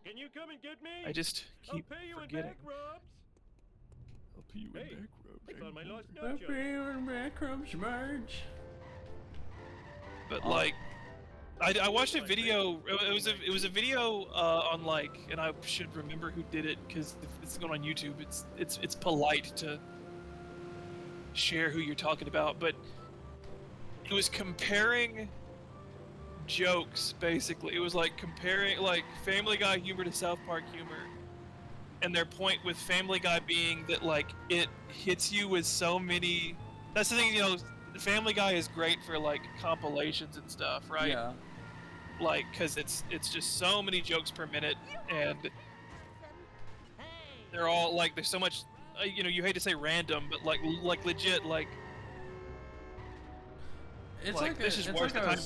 Can you come and get me? I just keep I'll pay you forgetting. in back rubs. I'll pay you Hey, in back rubs. I found my lost I'll nunchuck. pay you in back rubs, Marge. But like, I watched a video. It was a video on like, and I should remember who did it because if it's going on YouTube, it's polite to share who you're talking about. But it was comparing jokes basically. It was like comparing like Family Guy humor to South Park humor, and their point with Family Guy being that like it hits you with so many. That's the thing, you know. Family Guy is great for like compilations and stuff, right? Yeah. Like, cause it's just so many jokes per minute, and they're all like there's so much. You know, you hate to say random, but like legit, like It's like this is worse than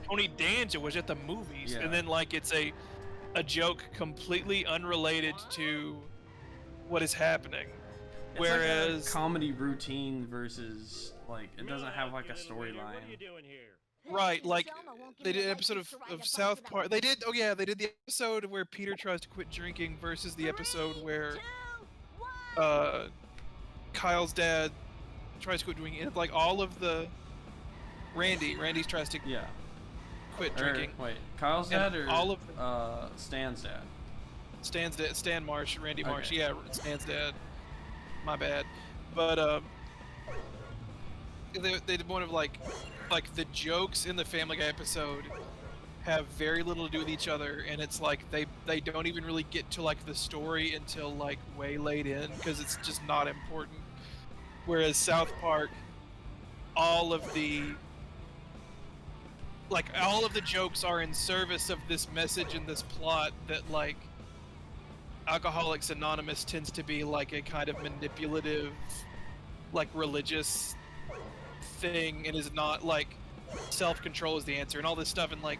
Tony Danza was at the movies, Yeah. and then like it's a joke completely unrelated to what is happening. It's Whereas like a comedy routine versus like it doesn't have like a storyline. What are you doing here? right, like they did an episode of South Park. They did they did the episode where Peter tries to quit drinking versus the episode where Kyle's dad tries to quit drinking. And like all of the Randy's tries to Yeah. quit drinking. Wait, Kyle's And dad or all of Stan's dad? Stan Marsh, Randy Marsh. Okay. Yeah, Stan's dad. My bad. But they did one of like the jokes in the Family Guy episode have very little to do with each other, and it's like they don't even really get to like the story until like way late in because it's just not important. Whereas South Park, all of the jokes are in service of this message and this plot that like Alcoholics Anonymous tends to be like a kind of manipulative, like religious thing, and is not like self-control is the answer and all this stuff, and like,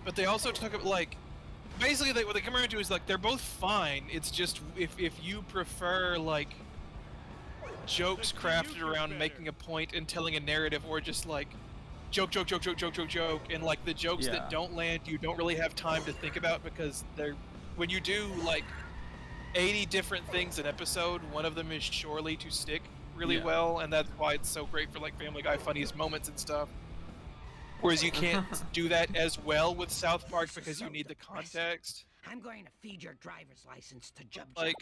but they also talk about like basically what they come around to is like they're both fine. It's just if you prefer like jokes crafted around making a point and telling a narrative, or just like joke, and like the jokes that don't land, you don't really have time to think about because they're when you do like 80 different things an episode, one of them is surely to stick really well, and that's why it's so great for like Family Guy funniest moments and stuff. Whereas you can't do that as well with South Park because you need the context. I'm going to feed your driver's license to Jub. Like,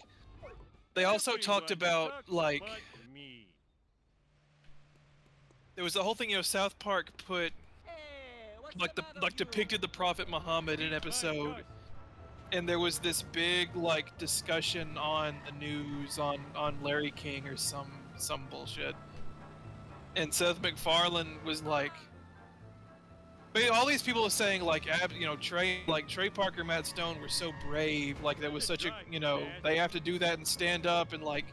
they also talked about like there was the whole thing, you know, South Park put like depicted the Prophet Muhammad in an episode, and there was this big like discussion on the news on Larry King or some bullshit, and Seth MacFarlane was like, but all these people are saying like, you know, Trey Parker, Matt Stone were so brave, like there was such a, you know, they have to do that and stand up, and like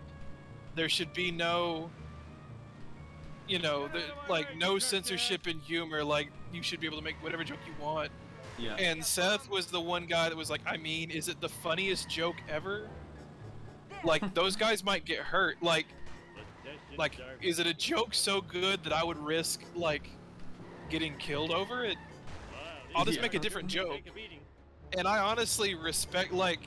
there should be no, you know, like no censorship in humor, like you should be able to make whatever joke you want. Yeah. And Seth was the one guy that was like, I mean, is it the funniest joke ever? Like, those guys might get hurt. Like, is it a joke so good that I would risk, like, getting killed over it? I'll just make a different joke. And I honestly respect, like,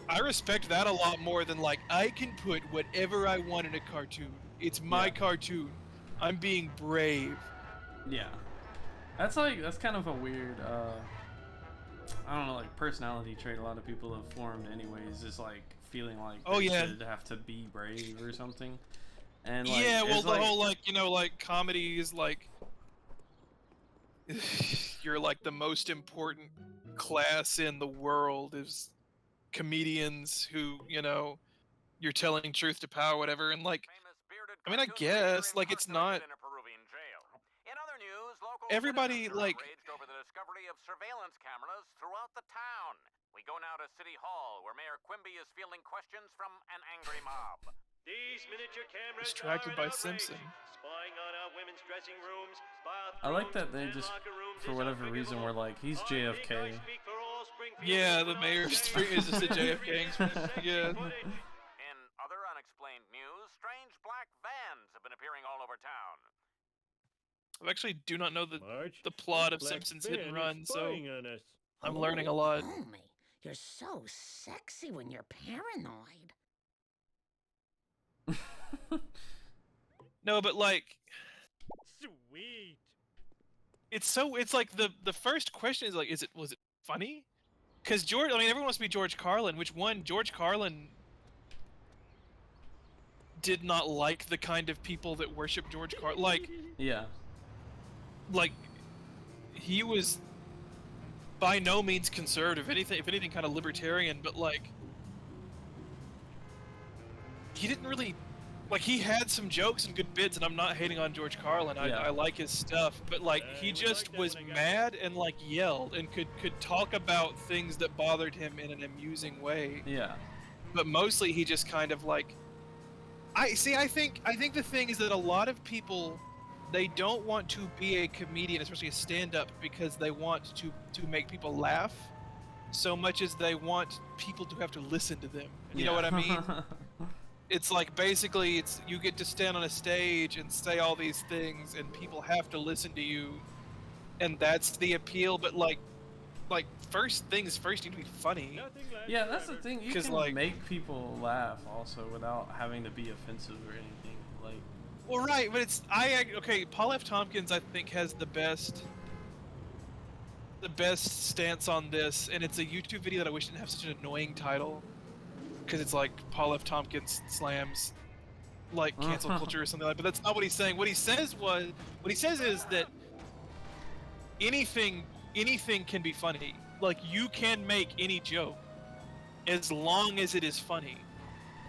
I respect that a lot more than, like, I can put whatever I want in a cartoon. It's my cartoon. I'm being brave. Yeah. That's kind of a weird, I don't know, like personality trait a lot of people have formed anyways, is like feeling like they should have to be brave or something. And like, yeah, well, the whole like, you know, like comedy is like you're like the most important class in the world is comedians who, you know, you're telling truth to power, whatever, and like, I mean, I guess like it's not. Everybody like over the discovery of surveillance cameras throughout the town. We go now to City Hall, where Mayor Quimby is fielding questions from an angry mob. These miniature cameras distracted are by an outrage. Simpson. Spying on our women's dressing rooms, I like that they just, for whatever reason, were like, he's JFK. Yeah, the mayor is just a JFK. Yeah. In other unexplained news, strange black vans have been appearing all over town. I actually do not know the Marge, plot of Black Simpsons Hit and Van Run, is so spying on us. I'm learning a lot. Homie, you're so sexy when you're paranoid. No, but like, Sweet. it's like the first question is like, was it funny? Because George, I mean, everyone wants to be George Carlin. Which one? George Carlin did not like the kind of people that worship George Carlin. Yeah. Like, he was by no means conservative. If anything, kind of libertarian. But like, he didn't really. Like, he had some jokes and good bits, and I'm not hating on George Carlin. I like his stuff, but like, he just was mad and like yelled and could talk about things that bothered him in an amusing way. Yeah. But mostly he just kind of like, I think the thing is that a lot of people, they don't want to be a comedian, especially a stand-up, because they want to make people laugh so much as they want people to have to listen to them. You know what I mean? It's like, basically, it's you get to stand on a stage and say all these things, and people have to listen to you, and that's the appeal. But like first things first, you need to be funny. Yeah, that's the thing. You can like, make people laugh also without having to be offensive or anything. Like, well, right, but it's okay. Paul F. Tompkins, I think, has the best stance on this, and it's a YouTube video that I wish didn't have such an annoying title. Because it's like Paul F. Tompkins slams like cancel culture or something like that. But that's not what he's saying. What he says is that anything can be funny. Like, you can make any joke as long as it is funny.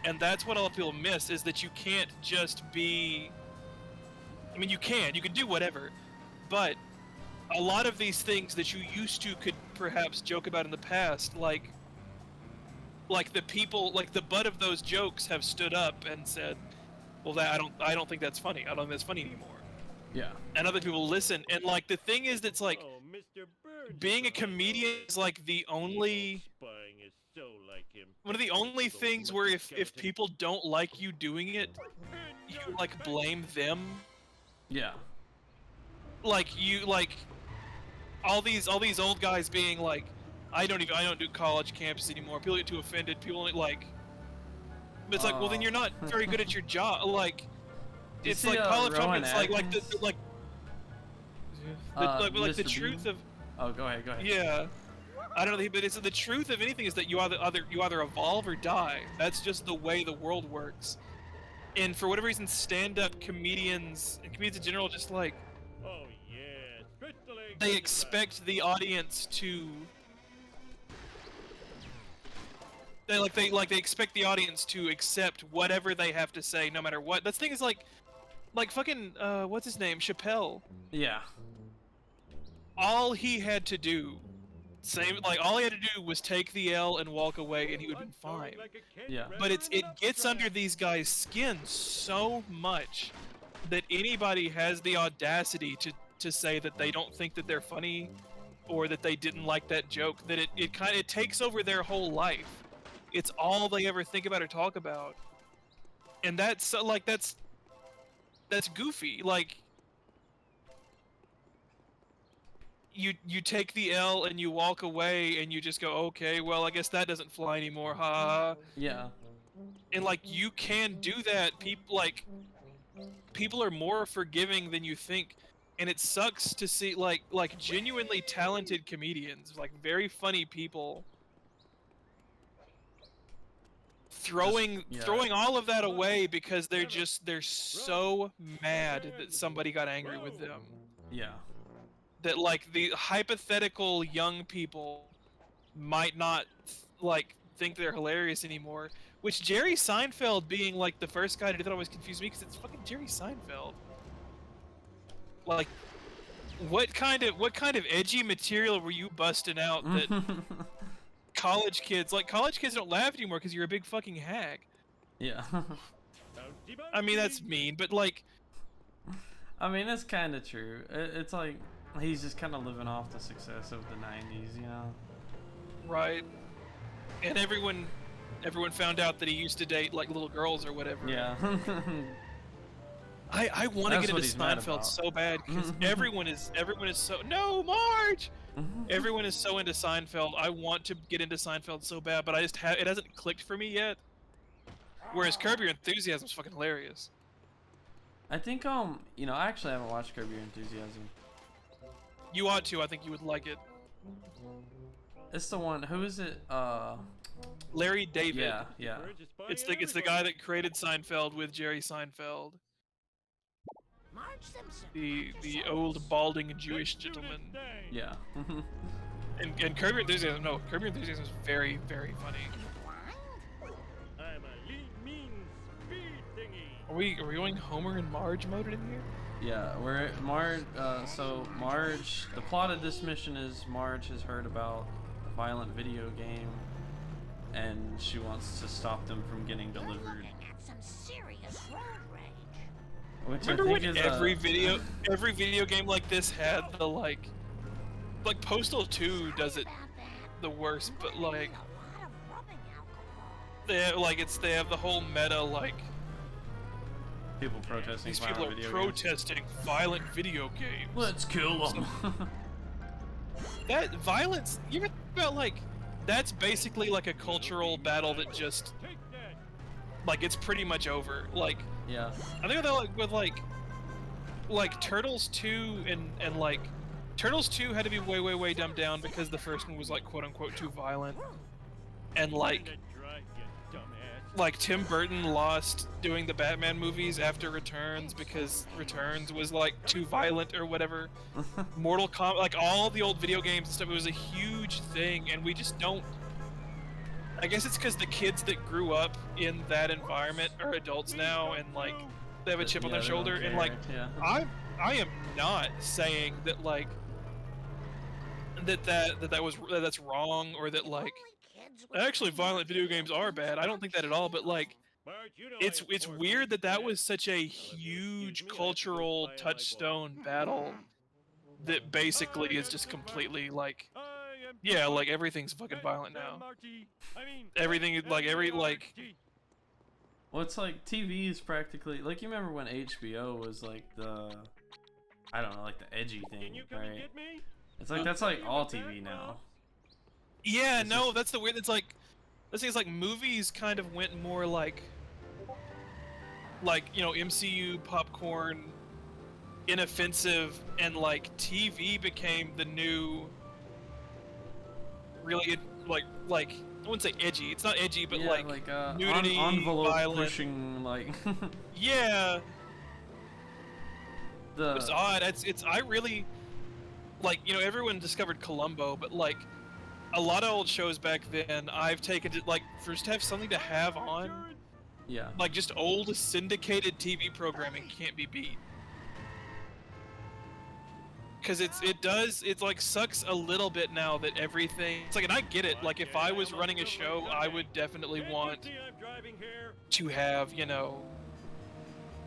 And that's what a lot of people miss, is that you can't just be, I mean, you can do whatever, but a lot of these things that you used to could perhaps joke about in the past, like the people, like the butt of those jokes have stood up and said, well, that I don't think that's funny. I don't think that's funny anymore. yeah. And other people listen. And like, the thing is, that's like, Oh, Mr. Burns being a comedian is like the only, spying is so like him. one of the only things where if people don't like you doing it, you like blame them. Yeah. Like, you, like, all these old guys being like, I don't do college campus anymore. People get too offended. People like, it's like, well, then you're not very good at your job. Like, it's like Paul F. Tompkins, like the truth of. Oh, go ahead. Yeah, I don't know, but it's the truth of anything is that you either evolve or die. That's just the way the world works. And for whatever reason, stand-up comedians and comedians in general, just like, Oh yeah, stretch the legs. they expect the audience to. They expect the audience to accept whatever they have to say, no matter what. The thing is like fucking what's his name, Chappelle. Yeah. All he had to do, all he had to do was take the L and walk away, and he would have been fine. Yeah. But it gets under these guys' skin so much that anybody has the audacity to say that they don't think that they're funny, or that they didn't like that joke. That it takes over their whole life. It's all they ever think about or talk about, and that's goofy. Like, you take the L and you walk away and you just go, okay, well, I guess that doesn't fly anymore, ha. Yeah. And like, you can do that. People are more forgiving than you think, and it sucks to see like genuinely talented comedians, like very funny people, throwing all of that away because they're so mad that somebody got angry with them. Yeah. That like the hypothetical young people might not like think they're hilarious anymore. Which Jerry Seinfeld being like the first guy to do that always confused me, because it's fucking Jerry Seinfeld. Like, what kind of edgy material were you busting out that college kids don't laugh anymore because you're a big fucking hag? Yeah. I mean, that's mean, but like, I mean, it's kind of true. It's like he's just kind of living off the success of the '90s, you know? Right. And everyone found out that he used to date like little girls or whatever. Yeah. I want to get into Seinfeld so bad because everyone is so, no, Marge. Everyone is so into Seinfeld. I want to get into Seinfeld so bad, but it hasn't clicked for me yet. Whereas Curb Your Enthusiasm is fucking hilarious. I think you know, I actually haven't watched Curb Your Enthusiasm. You ought to. I think you would like it. It's the one. Who is it? Larry David. Yeah, yeah. It's the guy that created Seinfeld with Jerry Seinfeld. Marge Simpson. The old balding Jewish gentleman. Yeah. And Curb Your Enthusiasm. No, Curb Your Enthusiasm is very, very funny. I'm a lean, mean speed thingy. Are we going Homer and Marge moded in here? Yeah, we're Marge. So Marge, the plot of this mission is Marge has heard about a violent video game, and she wants to stop them from getting delivered. At some serious road rage. Which Remember I when think is every video game like this had the like Postal 2 does it the worst, but like they have the whole meta like people protesting these violent people are video protesting violent video games. games. Let's kill them. That violence, you ever think about like that's basically like a cultural battle that just Take that. like it's pretty much over. Like Yeah. I think with like Turtles 2 and like Turtles 2 had to be way dumbed down because the first one was like quote unquote too violent. And like Turn that drive, you dumbass. like Tim Burton lost doing the Batman movies after Returns because Returns was like too violent or whatever. Mortal Kombat, like all the old video games and stuff, it was a huge thing, and we just don't. I guess it's because the kids that grew up in that environment are adults now, and like they have a chip on their Yeah, they don't shoulder, and care, like yeah. I am not saying that like that's wrong or that like actually violent video games are bad. I don't think that at all, but like Marge, you know it's I adore weird you, that Dad. was such a Well, if you huge excuse me, I have to go cultural buy an touchstone battle that basically is just completely like yeah, like everything's fucking violent now. Everything like Well, it's like TV is practically like you remember when HBO was like the, I don't know, like the edgy Can thing, you come and right? get me? It's like that's like all TV now. yeah, It's no, just- that's the weird. It's like the thing is like movies kind of went more like you know MCU popcorn, inoffensive, and like TV became the new really like I wouldn't say edgy. It's not edgy, but Yeah, like nudity, envelope violent. pushing, like Yeah, it's the odd. It's I really like you know everyone discovered Columbo, but like a lot of old shows back then I've taken to like first to have something to have on. yeah. Like just old syndicated TV programming can't be beat. Cause it like sucks a little bit now that everything it's like, and I get it, like if I was running a show I would definitely want I'm driving here. to have, you know,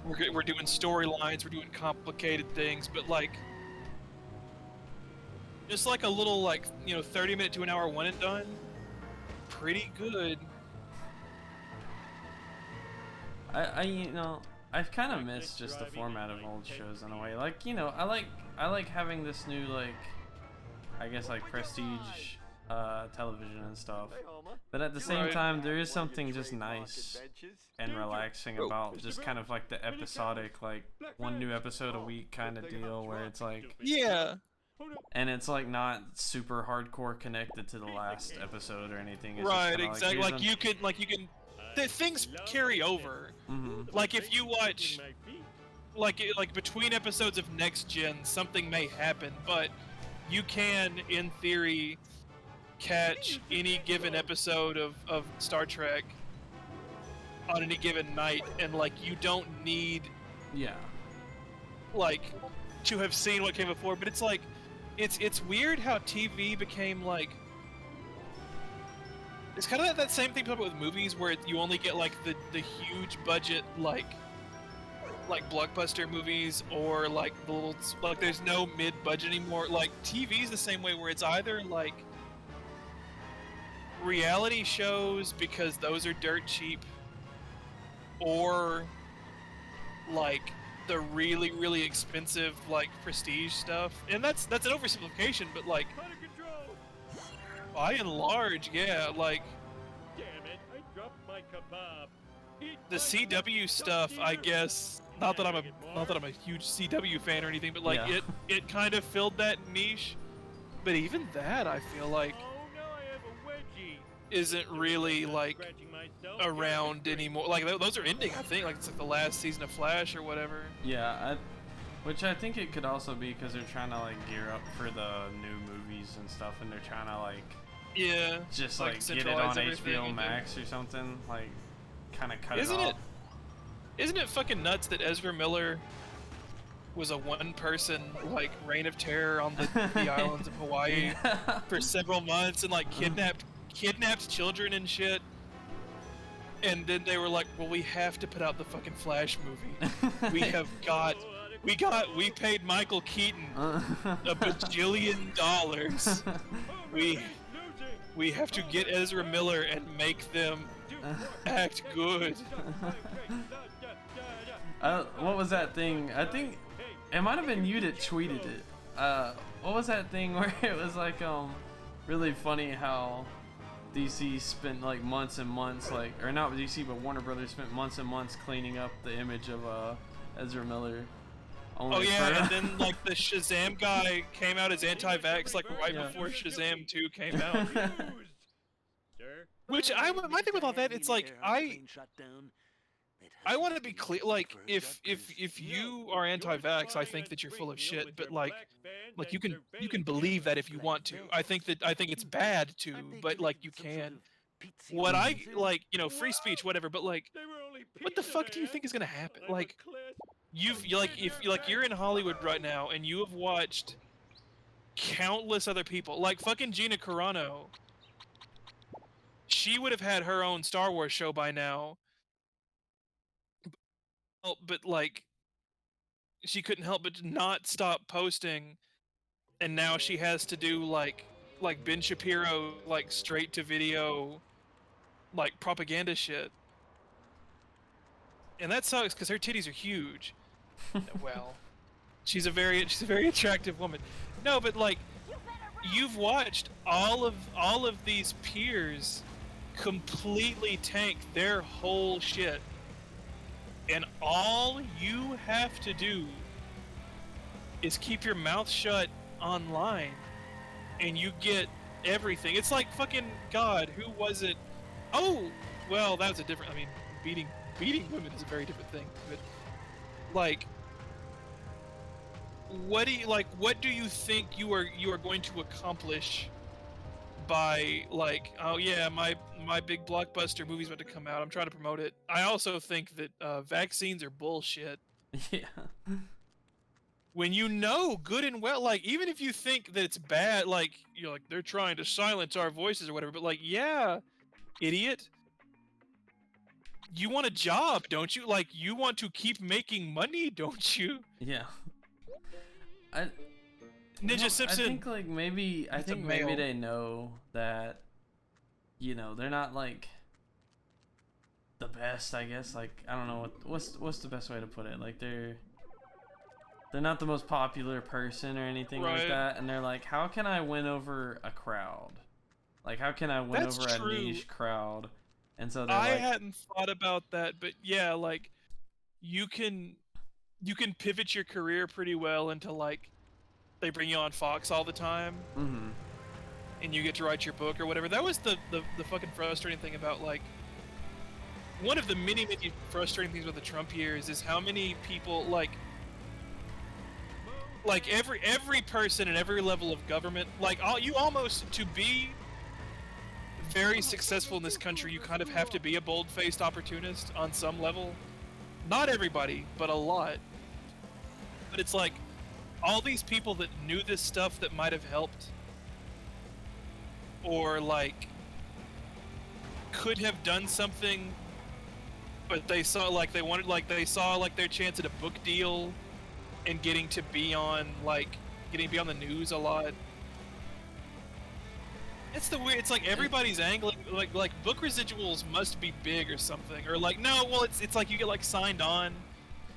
we're doing storylines, we're doing complicated things, but like just like a little like, you know, 30-minute to an hour one and done, pretty good. I you know, I've kind of missed just the format of old shows in a way. Like, you know, I like having this new, like, I guess like prestige television and stuff. But at the same Right. time, there is something just nice and relaxing about just kind of like the episodic, like one new episode a week kind of deal where it's like, Yeah. and it's like not super hardcore connected to the last episode or anything. It's just Right, kinda exactly. here's Like a- you can the things carry over. Mhm. Like if you watch like between episodes of Next Gen, something may happen, but you can, in theory, catch any given episode of Star Trek on any given night, and like you don't need Yeah. like to have seen what came before. But it's like it's weird how TV became like it's kind of that same thing with movies where you only get like the huge budget like blockbuster movies or like the little like there's no mid budget anymore. Like TV's the same way where it's either like reality shows because those are dirt cheap, or like the really, really expensive like prestige stuff, and that's an oversimplification, but like Out of control! by and large, yeah, like Damn it! I dropped my kebab. Eat the my CW tough stuff, I deer. guess. Not that I'm a huge CW fan or anything, but like Yeah. it kind of filled that niche. But even that, I feel like Oh no, I have a wedgie. isn't really I'm like scratching myself. around anymore. Like those are ending, I think. Like it's like the last season of Flash or whatever. Yeah, which I think it could also be because they're trying to like gear up for the new movies and stuff, and they're trying to like Yeah. just like, like get it centralize on everything HBO into- Max or something, like kind of cut Isn't it it? off. Isn't it fucking nuts that Ezra Miller was a one-person like reign of terror on the islands of Hawaii Yeah. for several months and like kidnapped children and shit? And then they were like, "Well, we have to put out the fucking Flash movie. We paid Michael Keaton a bajillion dollars. We have to get Ezra Miller and make them act good." What was that thing? I think it might have been you that tweeted it. What was that thing where it was like really funny how DC spent like months and months, like, or not DC but Warner Brothers spent months and months cleaning up the image of Ezra Miller. Oh yeah, and then like the Shazam guy came out as anti-vax like right Yeah. before Shazam 2 came out. Sir? Which my thing with all that, it's like I want to be clear, like if you are anti-vax, I think that you're full of shit, but like you can believe that if you want to. I think it's bad to, but like you can. What I like, you know, free speech, whatever, but like what the fuck do you think is gonna happen? Like you're in Hollywood right now and you have watched countless other people, like fucking Gina Carano. She would have had her own Star Wars show by now. But like she couldn't help but not stop posting, and now she has to do like Ben Shapiro, like straight to video like propaganda shit. And that sucks because her titties are huge. Well, she's a very attractive woman. No, but like you've watched all of these peers completely tank their whole shit. And all you have to do is keep your mouth shut online and you get everything. It's like fucking God, who was it? Oh, well, that was a different, I mean, beating women is a very different thing. But like what do you think you are going to accomplish by like, oh yeah, my big blockbuster movie's about to come out, I'm trying to promote it. I also think that vaccines are bullshit. Yeah. When you know good and well, like even if you think that it's bad, like you're like they're trying to silence our voices or whatever, but like yeah, idiot. You want a job, don't you? Like you want to keep making money, don't you? Yeah. Ninja Simpson. I think like maybe male. they know that, you know, they're not like the best, I guess. Like I don't know what's the best way to put it. Like they're not the most popular person or anything like Right. that, and they're like, how can I win over a crowd? Like how can I win That's over true. a niche crowd? And so they're I like, hadn't thought about that, but yeah, like you can pivot your career pretty well into like they bring you on Fox all the time mm-hmm. and you get to write your book or whatever. That was the fucking frustrating thing about like one of the many frustrating things with the Trump years is how many people like every person in every level of government, like you almost, to be very successful in this country, you kind of have to be a bold-faced opportunist on some level. Not everybody, but a lot. But it's like all these people that knew this stuff that might have helped, or like could have done something, but they saw they saw their chance at a book deal and getting to be on the news a lot. It's like everybody's angling like book residuals must be big or something, or like no, well it's like you get like signed on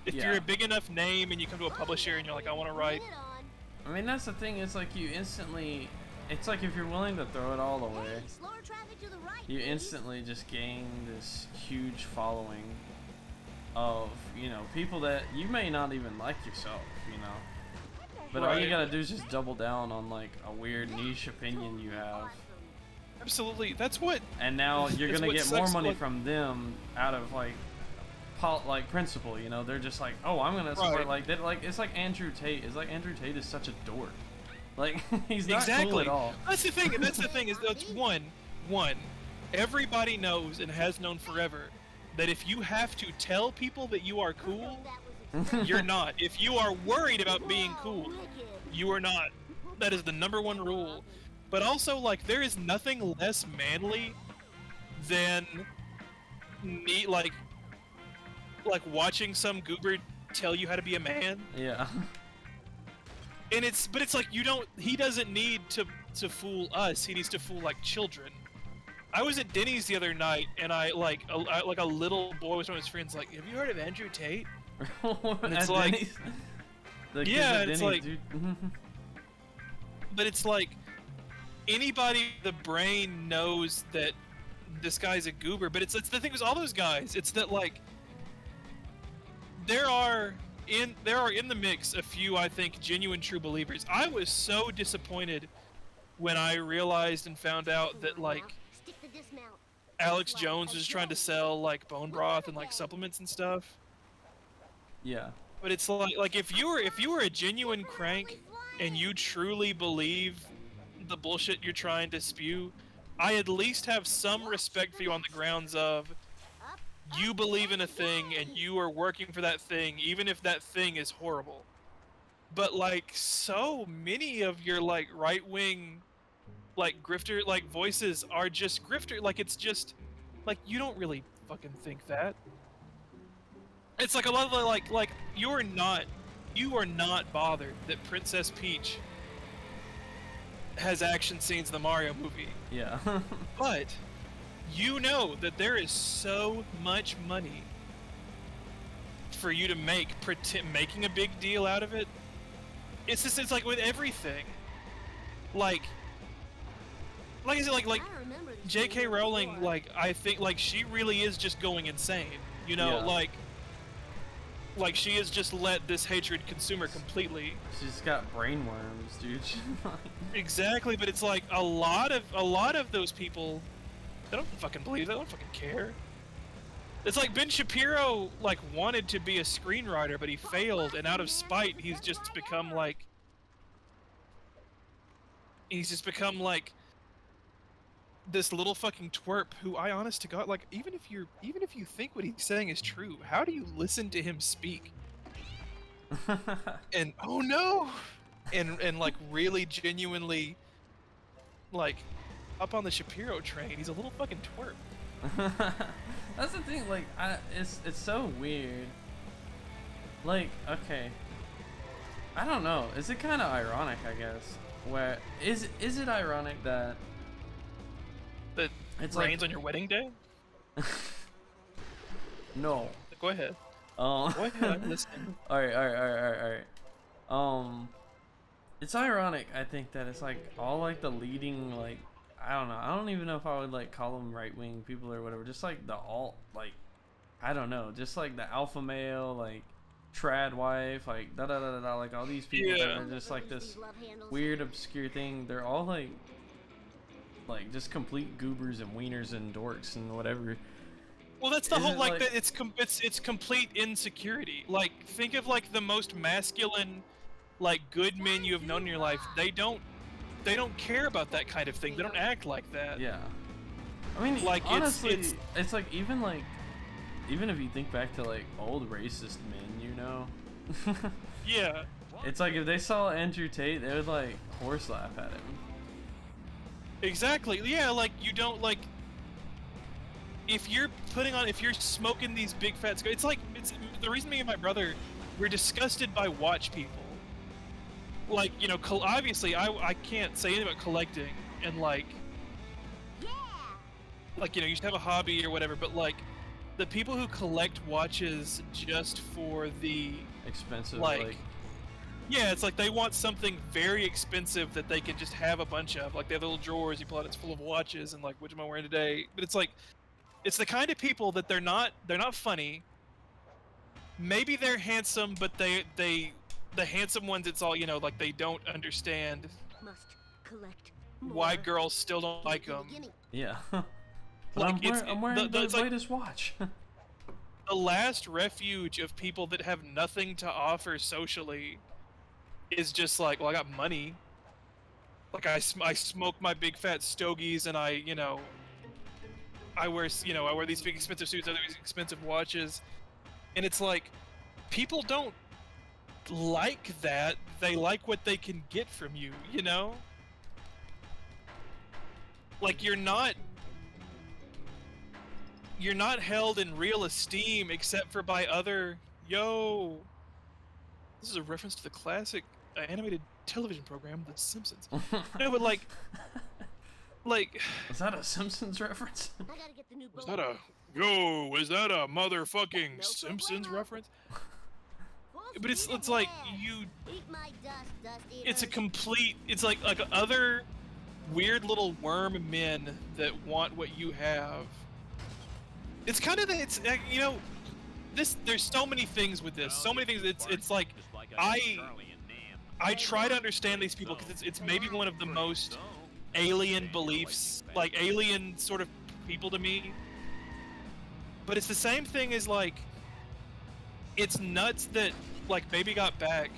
If you're a big enough name and you come to a publisher and you're like, I want to write. I mean, that's the thing. It's like you instantly. It's like if you're willing to throw it all away, you instantly just gain this huge following of, you know, people that you may not even like yourself, you know. But all you gotta do is just double down on like a weird niche opinion you have. Absolutely, that's what. And now you're gonna get more money from them out of like principle, you know. They're just like, oh, I'm gonna support like that. Like it's like Andrew Tate. It's like Andrew Tate is such a dork. Like he's not cool at all. That's the thing. That's the thing. Is that's one. Everybody knows and has known forever that if you have to tell people that you are cool, you're not. If you are worried about being cool, you are not. That is the #1 rule. But also, like, there is nothing less manly than like watching some goober tell you how to be a man. Yeah. And it's like he doesn't need to fool us. He needs to fool like children. I was at Denny's the other night, and I like a little boy was one of his friends like, have you heard of Andrew Tate? And it's like, yeah, it's like, but it's like anybody with the brain knows that this guy's a goober. But it's the thing with all those guys. It's that like there are in the mix a few, I think, genuine true believers. I was so disappointed when I realized and found out that like Alex Jones was trying to sell like bone broth and like supplements and stuff. Yeah. But it's like if you were a genuine crank and you truly believe the bullshit you're trying to spew, I at least have some respect for you on the grounds of you believe in a thing and you are working for that thing, even if that thing is horrible. But like so many of your like right-wing like grifter like voices are just grifter. Like it's just like you don't really fucking think that. It's like a lot of the like you are not bothered that Princess Peach has action scenes in the Mario movie. Yeah. But you know that there is so much money for you to make making a big deal out of it. It's like with everything. Like I said, like J.K. Rowling, like I think like she really is just going insane. You know, Yeah. like she has just let this hatred consume her completely. She's got brain worms, dude. Exactly, but it's like a lot of those people, they don't fucking believe that. They don't fucking care. It's like Ben Shapiro like wanted to be a screenwriter, but he failed, and out of spite, he's just become like this little fucking twerp who, I honest to God, like even if you think what he's saying is true, how do you listen to him speak? And oh no, and like really genuinely like up on the Shapiro train. He's a little fucking twerp. That's the thing, like it's so weird. Like, okay, I don't know, is it kind of ironic, I guess? Where is it ironic that it rains on your wedding day? No. Go ahead. Go ahead, I'm listening. Alright. It's ironic, I think, that it's like all like the leading, like, I don't know, I don't even know if I would like call them right-wing people or whatever, just like the alt, like, I don't know, just like the alpha male, like trad wife, like da da da da da, like all these people that are just like this weird obscure thing. They're all like just complete goobers and wieners and dorks and whatever. Well, that's the whole like that. It's complete insecurity. Like think of like the most masculine, like good men you have known in your life. They don't care about that kind of thing. They don't act like that. Yeah. I mean, like honestly, it's like even if you think back to like old racist men, you know. Yeah. It's like if they saw Andrew Tate, they would like horse laugh at him. Exactly. Yeah, like you don't like if you're smoking these big fat it's the reason me and my brother we're disgusted by watch people. Like, you know, obviously I can't say anything about collecting and like you know, you should have a hobby or whatever, but like the people who collect watches just for the Expensive, like yeah, it's like they want something very expensive that they can just have a bunch of. Like they have little drawers you pull out, it's full of watches, and like, which am I wearing today? But it's like, it's the kind of people that they're not funny. Maybe they're handsome, but the handsome ones, it's all, you know, like they don't understand Must collect why more. girls still don't like them. yeah. Like, I'm wearing the it's like latest watch. the last refuge of people that have nothing to offer socially is just like, well, I got money. Like I smoke my big fat stogies, and I wear these big expensive suits, I wear these expensive watches, and it's like, people don't like that. They like what they can get from you, you know? Like you're not held in real esteem except for by other. Yo, this is a reference to the classic animated television program, The Simpsons. No, but like, Was that a Simpsons reference? I gotta get the new was boat. is that a motherfucking No Simpsons problemo. reference? Full But it's speed like ahead. you. Eat my dust, dust It's a eaters. complete. It's like other weird little worm men that want what you have. It's kind of you know, this. There's so many things with this. So many things. It's like I try to understand these people because it's maybe one of the most alien beliefs, like alien sort of people to me. But it's the same thing as like, it's nuts that like Baby Got Back.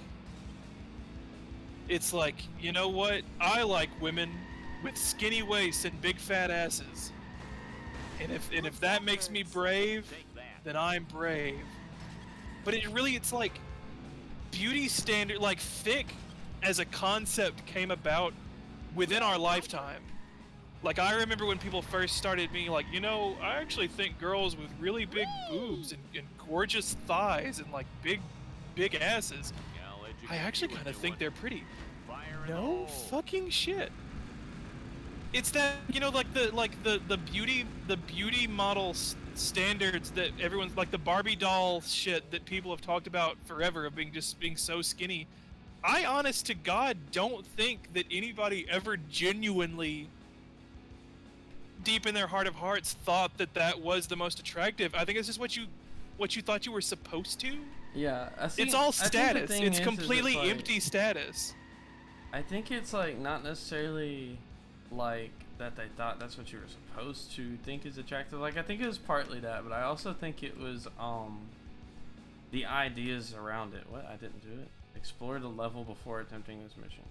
It's like, you know what? I like women with skinny waists and big fat asses. And if that makes me brave, then I'm brave. But it's like beauty standard, like thick as a concept came about within our lifetime. Like I remember when people first started being like, you know, I actually think girls with really big boobs and gorgeous thighs and like big asses, I actually kind of think they're pretty. No fucking shit. It's that, you know, like the beauty model standards that everyone's like, the Barbie doll shit that people have talked about forever of being so skinny. I honest to God don't think that anybody ever genuinely deep in their heart of hearts thought that was the most attractive. I think it's just what you thought you were supposed to. Yeah, It's all I think the status. thing It's is completely like, empty status. I think it's like not necessarily like that they thought that's what you were supposed to think is attractive. Like I think it was partly that, but I also think it was the ideas around it. What? I didn't do it. Explore the level before attempting this mission.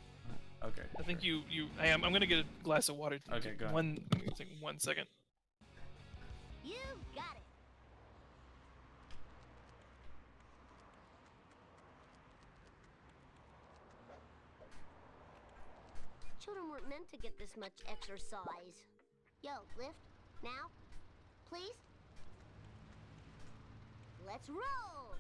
Okay. I think you I'm gonna get a glass of water. Okay, go ahead. One second. You got it. Children weren't meant to get this much exercise. Yo, lift now, please. Let's roll.